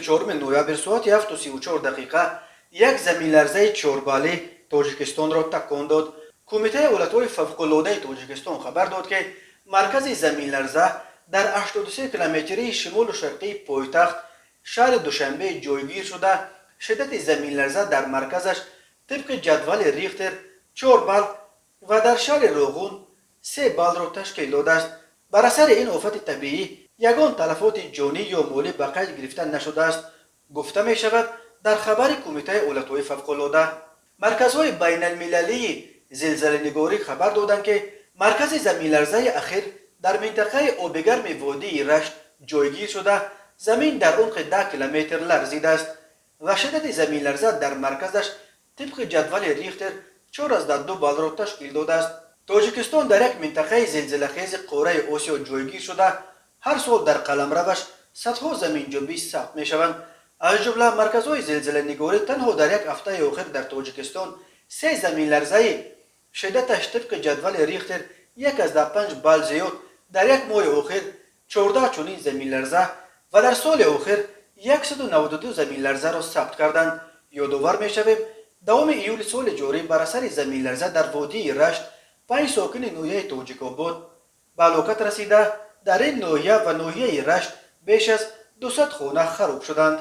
24 نوامبر ساعت 7:34 دقیقه یک زمین لرزه 4 باله تاجیکستان را تکان داد. کمیته ایالت‌های فوق‌العاده تاجیکستان خبر داد که مرکز زمین لرزه در 83 کیلومتری شمال و شرقی پایتخت شهر دوشنبه جایگیر شده. شدت زمین لرزه در مرکزش طبق جدول ریختر 4 بال و در شهر روغون 3 بال را تشکیل داده است. بر اثر این آفت طبیعی یگان تلفات جانی یا مالی به قید گرفته نشده است. گفته می شود در خبر کمیته ایالت‌های فوق‌العاده. مرکزهای بین المللی زلزله نگاری خبر دادند که مرکز زمین لرزه اخیر در منطقه آبگرم وادی رشت جایگیر شده. زمین در عمق 10 کیلومتر لرزیده است و شدت زمین لرزه در مرکزش طبق جدول ریختر 4.2 بال را تشکیل داده است. تاجیکستان در یک منطقه زلزله‌خیز قاره آسیا جایگیر شده. هر سال در قلمروش صدها زمین جنبی ثبت می شوند. از جمله مرکزهای زلزله نگاری تنها در یک هفته اخیر در تاجیکستان 3 زمین لرزه شدتش طبق جدول ریختر 1.5 بال زیاد، در یک ماه اخیر 14 چنین زمین لرزه و در سال اخیر 192 زمین لرزه را ثبت کردند. یادآور می شویم دوام ایول سال جاری بر اثر زمین لرزه در وادی رشت 5 ساکن ناحیه تاجیک‌آباد به هلاکت رسیده. در این ناحیه و ناحیه رشت بیش از 200 خانه خراب شدند.